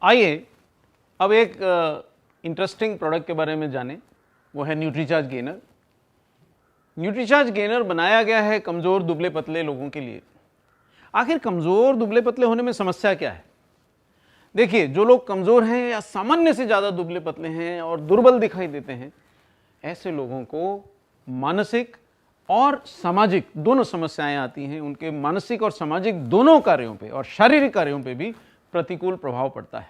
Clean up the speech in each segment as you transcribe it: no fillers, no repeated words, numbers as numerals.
आइए अब एक इंटरेस्टिंग प्रोडक्ट के बारे में जानें, वो है न्यूट्रीचार्ज गेनर। न्यूट्रीचार्ज गेनर बनाया गया है कमज़ोर दुबले पतले लोगों के लिए। आखिर कमज़ोर दुबले पतले होने में समस्या क्या है? देखिए, जो लोग कमज़ोर हैं या सामान्य से ज़्यादा दुबले पतले हैं और दुर्बल दिखाई देते हैं, ऐसे लोगों को मानसिक और सामाजिक दोनों समस्याएं आती हैं। उनके मानसिक और सामाजिक दोनों कार्यों पे और शारीरिक कार्यों पे भी प्रतिकूल प्रभाव पड़ता है।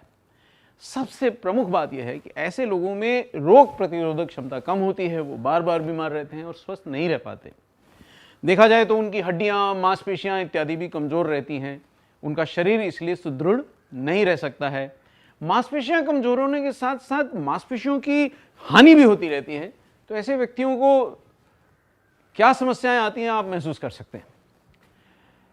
सबसे प्रमुख बात यह है कि ऐसे लोगों में रोग प्रतिरोधक क्षमता कम होती है, वो बार बार बीमार रहते हैं और स्वस्थ नहीं रह पाते। देखा जाए तो उनकी हड्डियां, मांसपेशियां इत्यादि भी कमज़ोर रहती हैं। उनका शरीर इसलिए सुदृढ़ नहीं रह सकता है। मांसपेशियां कमज़ोर होने के साथ साथ मांसपेशियों की हानि भी होती रहती है। तो ऐसे व्यक्तियों को क्या समस्याएं आती हैं आप महसूस कर सकते हैं।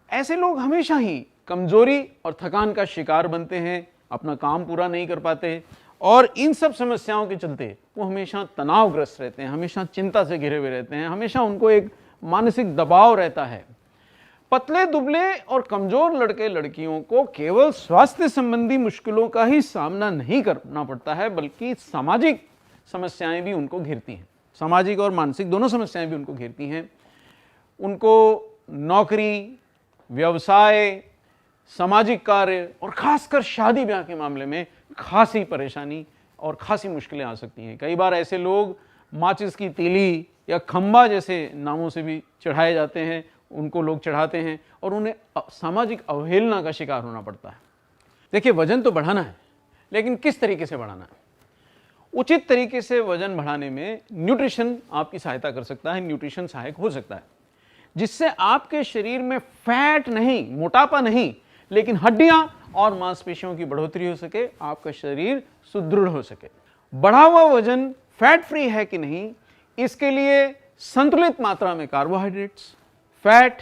ऐसे लोग हमेशा ही कमजोरी और थकान का शिकार बनते हैं, अपना काम पूरा नहीं कर पाते और इन सब समस्याओं के चलते वो हमेशा तनावग्रस्त रहते हैं, हमेशा चिंता से घिरे हुए रहते हैं, हमेशा उनको एक मानसिक दबाव रहता है। पतले दुबले और कमजोर लड़के लड़कियों को केवल स्वास्थ्य संबंधी मुश्किलों का ही सामना नहीं करना पड़ता है, बल्कि सामाजिक समस्याएं भी उनको घिरती हैं। सामाजिक और मानसिक दोनों समस्याएं भी उनको घेरती हैं। उनको नौकरी, व्यवसाय, सामाजिक कार्य और खासकर शादी ब्याह के मामले में खासी परेशानी और खासी मुश्किलें आ सकती हैं। कई बार ऐसे लोग माचिस की तीली या खंबा जैसे नामों से भी चढ़ाए जाते हैं, उनको लोग चढ़ाते हैं और उन्हें सामाजिक अवहेलना का शिकार होना पड़ता है। देखिए, वजन तो बढ़ाना है, लेकिन किस तरीके से बढ़ाना है? उचित तरीके से वजन बढ़ाने में न्यूट्रिशन आपकी सहायता कर सकता है, न्यूट्रिशन सहायक हो सकता है, जिससे आपके शरीर में फैट नहीं, मोटापा नहीं, लेकिन हड्डियां और मांसपेशियों की बढ़ोतरी हो सके, आपका शरीर सुदृढ़ हो सके। बढ़ा हुआ वजन फैट फ्री है कि नहीं, इसके लिए संतुलित मात्रा में carbohydrates, fat,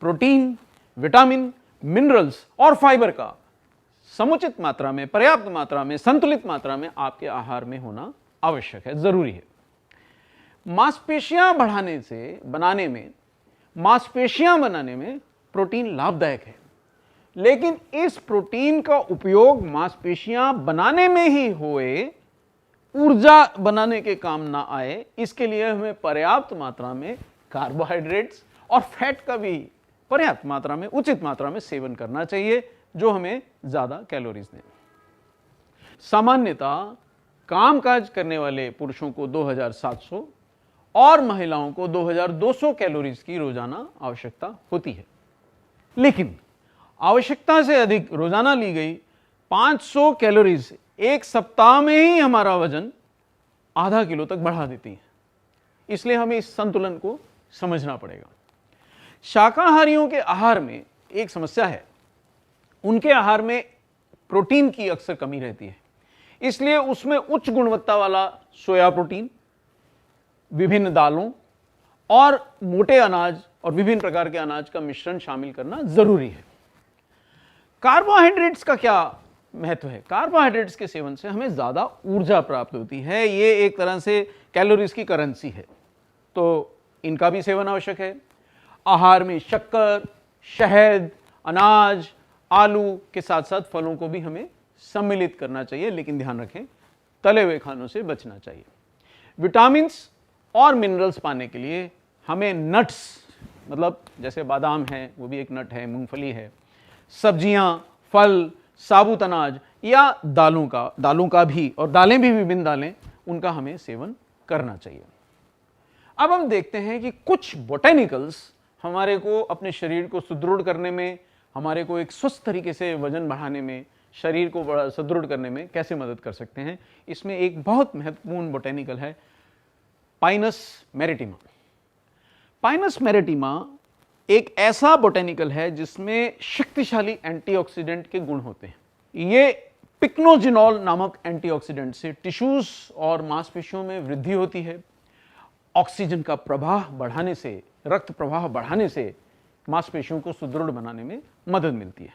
protein, vitamin, minerals और फाइबर का समुचित मात्रा में, पर्याप्त मात्रा में, संतुलित मात्रा में आपके आहार में होना आवश्यक है, जरूरी है। मांसपेशियां बनाने में प्रोटीन लाभदायक है, लेकिन इस प्रोटीन का उपयोग मांसपेशियां बनाने में ही होए, ऊर्जा बनाने के काम ना आए, इसके लिए हमें पर्याप्त मात्रा में कार्बोहाइड्रेट्स और फैट का भी पर्याप्त मात्रा में, उचित मात्रा में सेवन करना चाहिए, जो हमें ज्यादा कैलोरीज दें। सामान्यतः कामकाज करने वाले पुरुषों को 2700 और महिलाओं को 2200 कैलोरीज की रोजाना आवश्यकता होती है, लेकिन आवश्यकता से अधिक रोजाना ली गई 500 कैलोरीज एक सप्ताह में ही हमारा वजन आधा किलो तक बढ़ा देती है। इसलिए हमें इस संतुलन को समझना पड़ेगा। शाकाहारियों के आहार में एक समस्या है, उनके आहार में प्रोटीन की अक्सर कमी रहती है, इसलिए उसमें उच्च गुणवत्ता वाला सोया प्रोटीन, विभिन्न दालों और मोटे अनाज और विभिन्न प्रकार के अनाज का मिश्रण शामिल करना जरूरी है। कार्बोहाइड्रेट्स का क्या महत्व है? कार्बोहाइड्रेट्स के सेवन से हमें ज्यादा ऊर्जा प्राप्त होती है, ये एक तरह से कैलोरीज की करेंसी है, तो इनका भी सेवन आवश्यक है। आहार में शक्कर, शहद, अनाज, आलू के साथ साथ फलों को भी हमें सम्मिलित करना चाहिए, लेकिन ध्यान रखें तले हुए खानों से बचना चाहिए। विटामिन्स और मिनरल्स पाने के लिए हमें नट्स, मतलब जैसे बादाम है, वो भी एक नट है, मूंगफली है, सब्जियां, फल, साबुत अनाज या दालों का भी, और दालें भी, विभिन्न दालें, उनका हमें सेवन करना चाहिए। अब हम देखते हैं कि कुछ बोटेनिकल्स हमारे को अपने शरीर को सुदृढ़ करने में, हमारे को एक स्वस्थ तरीके से वजन बढ़ाने में, शरीर को सुदृढ़ करने में कैसे मदद कर सकते हैं। इसमें एक बहुत महत्वपूर्ण बोटेनिकल है पाइनस मैरिटिमा। पाइनस मैरिटिमा एक ऐसा बोटेनिकल है जिसमें शक्तिशाली एंटीऑक्सीडेंट के गुण होते हैं। ये पिक्नोजिनॉल नामक एंटीऑक्सीडेंट से टिश्यूज और मांसपेशियों में वृद्धि होती है। ऑक्सीजन का प्रवाह बढ़ाने से, रक्त प्रवाह बढ़ाने से मांसपेशियों को सुदृढ़ बनाने में मदद मिलती है।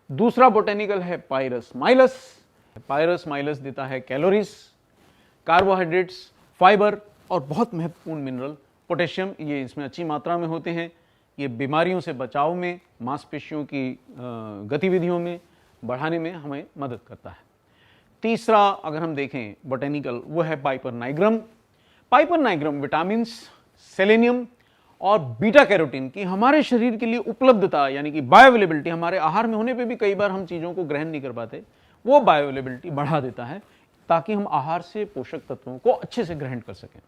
दूसरा बोटेनिकल है पायरस माइलस। पायरस माइलस देता है कैलोरीज, कार्बोहाइड्रेट्स, फाइबर और बहुत महत्वपूर्ण मिनरल पोटेशियम, ये इसमें अच्छी मात्रा में होते हैं। ये बीमारियों से बचाव में, मांसपेशियों की गतिविधियों में, बढ़ाने में हमें मदद करता है। तीसरा अगर हम देखें बोटेनिकल, वो है Piper nigrum. Piper nigrum vitamins, selenium और बीटा कैरोटीन की हमारे शरीर के लिए उपलब्धता, यानी कि बायोअवेलेबिलिटी, हमारे आहार में होने पे भी कई बार हम चीज़ों को ग्रहण नहीं कर पाते, वो बायोअवेलेबिलिटी बढ़ा देता है ताकि हम आहार से पोषक तत्वों को अच्छे से ग्रहण कर सकें।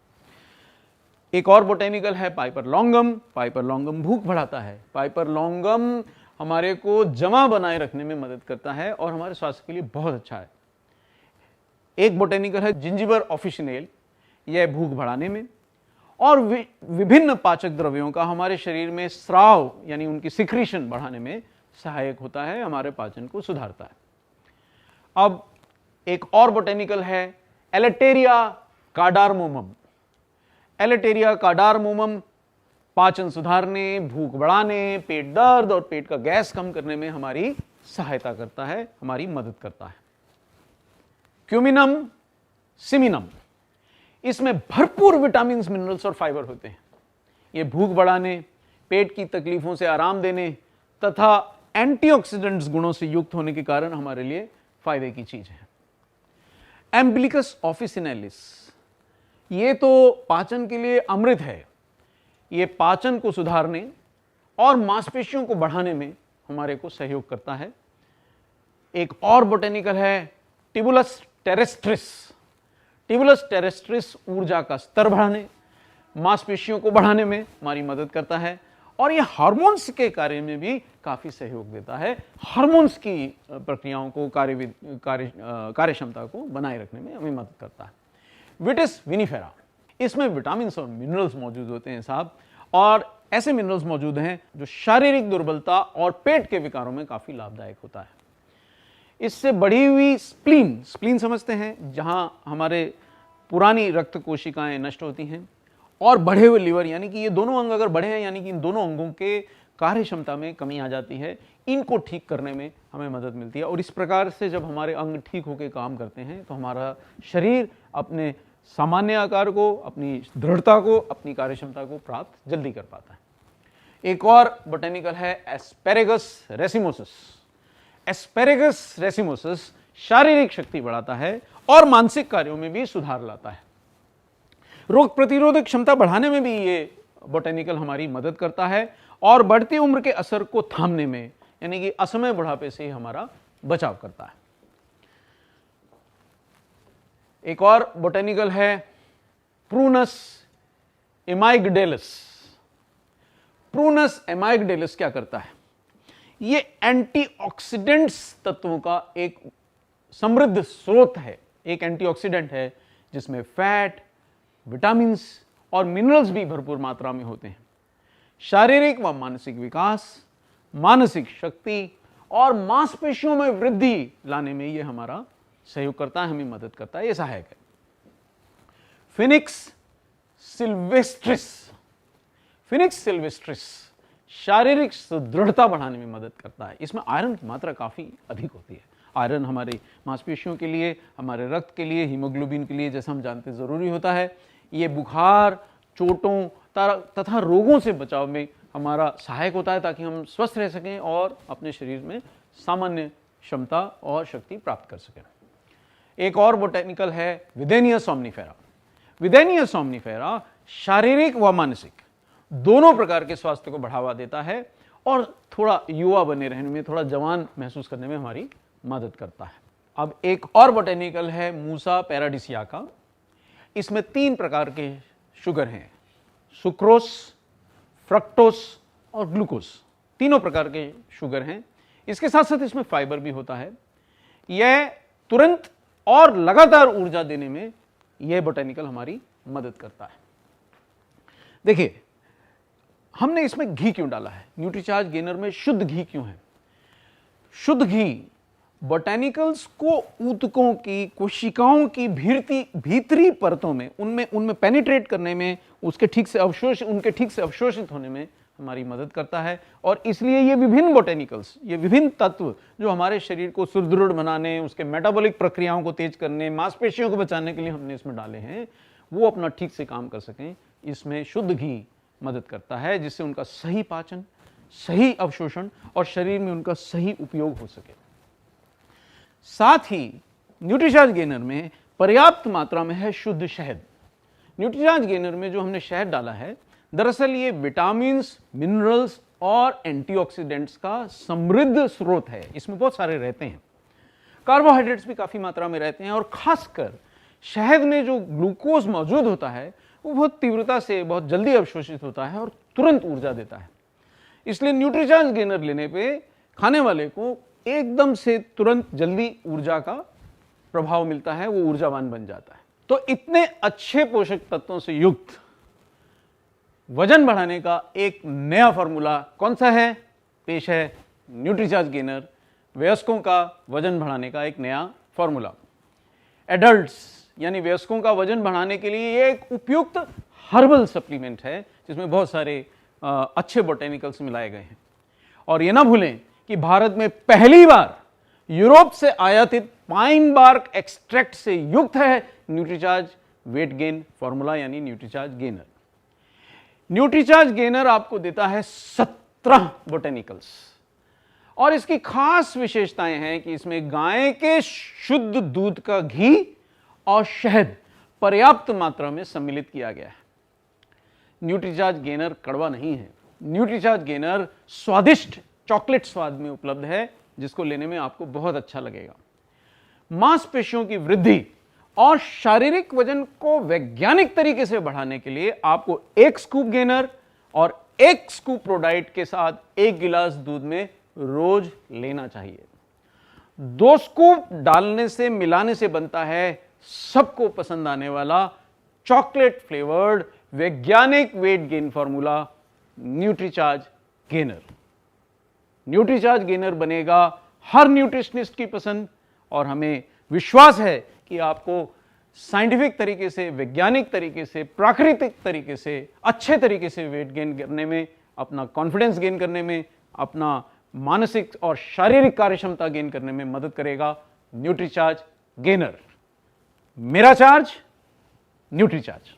एक और बोटेनिकल है पाइपर लॉन्गम। पाइपर लॉन्गम भूख बढ़ाता है। पाइपर लॉन्गम हमारे को जमा बनाए रखने में मदद करता है और हमारे स्वास्थ्य के लिए बहुत अच्छा है। एक बोटेनिकल है जिंजिबर ऑफिशिनेल, यह भूख बढ़ाने में और विभिन्न पाचक द्रव्यों का हमारे शरीर में स्राव यानी उनकी सिक्रीशन बढ़ाने में सहायक होता है, हमारे पाचन को सुधारता है। अब एक और बोटेनिकल है एलेटेरिया कार्डामोमम। एलेटेरिया कार्डामोमम पाचन सुधारने, भूख बढ़ाने, पेट दर्द और पेट का गैस कम करने में हमारी सहायता करता है, हमारी मदद करता है। क्यूमिनम सिमिनम, इसमें भरपूर विटामिन, मिनरल्स और फाइबर होते हैं। ये भूख बढ़ाने, पेट की तकलीफों से आराम देने तथा एंटीऑक्सीडेंट्स गुणों से युक्त होने के कारण हमारे लिए फायदे की चीज है। एम्बिलिकस ऑफिसिनेलिस, ये तो पाचन के लिए अमृत है। ये पाचन को सुधारने और मांसपेशियों को बढ़ाने में हमारे को सहयोग करता है। एक और बोटेनिकल है टिबुलस टेरेस्ट्रिस। टिबुलस टेरेस्ट्रिस ऊर्जा का स्तर बढ़ाने, मांसपेशियों को बढ़ाने में हमारी मदद करता है और यह हार्मोन्स के कार्य में भी काफी सहयोग देता है। हार्मोन्स की प्रक्रियाओं को, कार्यक्षमता को बनाए रखने में हमें मदद करता है। विटिस विनिफेरा, इसमें विटामिन और मिनरल्स मौजूद होते हैं साहब, और ऐसे मिनरल्स मौजूद हैं जो शारीरिक दुर्बलता और पेट के विकारों में काफी लाभदायक होता है। इससे बढ़ी हुई स्प्लीन, स्प्लीन समझते हैं, जहां हमारे पुरानी रक्त कोशिकाएं नष्ट होती हैं, और बढ़े हुए लीवर, यानी कि ये दोनों अंग अगर बढ़े हैं, यानी कि इन दोनों अंगों के कार्य क्षमता में कमी आ जाती है, इनको ठीक करने में हमें मदद मिलती है। और इस प्रकार से जब हमारे अंग ठीक होकर काम करते हैं तो हमारा शरीर अपने सामान्य आकार को, अपनी दृढ़ता को, अपनी कार्यक्षमता को प्राप्त जल्दी कर पाता है। एक और बोटेनिकल है एस्पेरेगस रेसिमोसिस। एस्पेरेगस रेसिमोसिस शारीरिक शक्ति बढ़ाता है और मानसिक कार्यों में भी सुधार लाता है। रोग प्रतिरोधक क्षमता बढ़ाने में भी ये बोटेनिकल हमारी मदद करता है और बढ़ती उम्र के असर को थामने में, यानी कि असमय बुढ़ापे से हमारा बचाव करता है। एक और बोटेनिकल है प्रूनस एमाइगडेलस। प्रूनस एमाइगडेलस क्या करता है? ये एंटीऑक्सीडेंट्स तत्वों का एक समृद्ध स्रोत है, एक एंटीऑक्सीडेंट है जिसमें फैट, विटामिन्स और मिनरल्स भी भरपूर मात्रा में होते हैं। शारीरिक व मानसिक विकास, मानसिक शक्ति और मांसपेशियों में वृद्धि लाने में यह हमारा सहयोग करता है, हमें मदद करता है, यह सहायक है। Phoenix sylvestris. फिनिक्स सिल्वेस्ट्रिस शारीरिक सुदृढ़ता बढ़ाने में मदद करता है। इसमें आयरन की मात्रा काफी अधिक होती है। आयरन हमारी मांसपेशियों के लिए, हमारे रक्त के लिए, हीमोग्लोबिन के लिए, जैसा हम जानते हैं जरूरी होता है। ये बुखार, चोटों तथा रोगों से बचाव में हमारा सहायक होता है ताकि हम स्वस्थ रह सकें और अपने शरीर में सामान्य क्षमता और शक्ति प्राप्त कर सकें। एक और बोटेनिकल है विदेनिया सोमनिफेरा। विदेनिया सोमनिफेरा शारीरिक व मानसिक दोनों प्रकार के स्वास्थ्य को बढ़ावा देता है और थोड़ा युवा बने रहने में, थोड़ा जवान महसूस करने में हमारी मदद करता है। अब एक और बोटेनिकल है मूसा पैराडिसियाका। इसमें 3 प्रकार के शुगर हैं, सुक्रोस, फ्रक्टोस और ग्लूकोस। तीनों प्रकार के शुगर हैं। इसके साथ साथ इसमें फाइबर भी होता है। यह तुरंत और लगातार ऊर्जा देने में यह बोटेनिकल हमारी मदद करता है। देखिए, हमने इसमें घी क्यों डाला है? न्यूट्रीचार्ज गेनर में शुद्ध घी क्यों है? शुद्ध घी बोटेनिकल्स को ऊतकों की, कोशिकाओं की भीतरी परतों में, उनमें पेनिट्रेट करने में, उनके ठीक से अवशोषित होने में हमारी मदद करता है। और इसलिए ये विभिन्न बोटेनिकल्स, ये विभिन्न तत्व जो हमारे शरीर को सुदृढ़ बनाने, उसके मेटाबॉलिक प्रक्रियाओं को तेज करने, मांसपेशियों को बचाने के लिए हमने इसमें डाले हैं, वो अपना ठीक से काम कर सकें, इसमें शुद्ध घी मदद करता है, जिससे उनका सही पाचन, सही अवशोषण और शरीर में उनका सही उपयोग हो सके। साथ ही न्यूट्रीचार्ज गेनर में पर्याप्त मात्रा में है शुद्ध शहद। न्यूट्रीचार्ज गेनर में जो हमने शहद डाला है, दरअसल ये विटामिन्स, मिनरल्स और एंटीऑक्सीडेंट्स का समृद्ध स्रोत है। इसमें बहुत सारे रहते हैं, कार्बोहाइड्रेट्स भी काफ़ी मात्रा में रहते हैं, और खासकर शहद में जो ग्लूकोज मौजूद होता है वो बहुत तीव्रता से, बहुत जल्दी अवशोषित होता है और तुरंत ऊर्जा देता है। इसलिए न्यूट्रीचार्ज गेनर लेने पे खाने वाले को एकदम से तुरंत जल्दी ऊर्जा का प्रभाव मिलता है, वो ऊर्जावान बन जाता है। तो इतने अच्छे पोषक तत्वों से युक्त वजन बढ़ाने का एक नया फॉर्मूला कौन सा है? पेश है न्यूट्रीचार्ज गेनर, वयस्कों का वजन बढ़ाने का एक नया फॉर्मूला। एडल्ट्स यानी वयस्कों का वजन बढ़ाने के लिए ये एक उपयुक्त हर्बल सप्लीमेंट है, जिसमें बहुत सारे अच्छे बोटेनिकल्स मिलाए गए हैं। और ये ना भूलें कि भारत में पहली बार यूरोप से आयातित पाइन बार्क एक्सट्रैक्ट से युक्त है न्यूट्रीचार्ज वेट गेन फॉर्मूला, यानी न्यूट्रीचार्ज गेनर। न्यूट्रीचार्ज गेनर आपको देता है 17 बोटेनिकल्स, और इसकी खास विशेषताएं हैं कि इसमें गाय के शुद्ध दूध का घी और शहद पर्याप्त मात्रा में सम्मिलित किया गया है। न्यूट्रीचार्ज गेनर कड़वा नहीं है। न्यूट्रीचार्ज गेनर स्वादिष्ट चॉकलेट स्वाद में उपलब्ध है, जिसको लेने में आपको बहुत अच्छा लगेगा। मांसपेशियों की वृद्धि और शारीरिक वजन को वैज्ञानिक तरीके से बढ़ाने के लिए आपको 1 स्कूप गेनर और 1 स्कूप प्रोडाइट के साथ 1 गिलास दूध में रोज लेना चाहिए। 2 स्कूप डालने से, मिलाने से बनता है सबको पसंद आने वाला चॉकलेट फ्लेवर्ड वैज्ञानिक weight gain formula Nutricharge gainer. Nutricharge gainer बनेगा हर न्यूट्रिशनिस्ट की पसंद, और हमें विश्वास है कि आपको साइंटिफिक तरीके से, वैज्ञानिक तरीके से, प्राकृतिक तरीके से, अच्छे तरीके से वेट गेन करने में, अपना कॉन्फिडेंस गेन करने में, अपना मानसिक और शारीरिक कार्यक्षमता गेन करने में मदद करेगा न्यूट्रीचार्ज गेनर। मेरा चार्ज, न्यूट्रीचार्ज।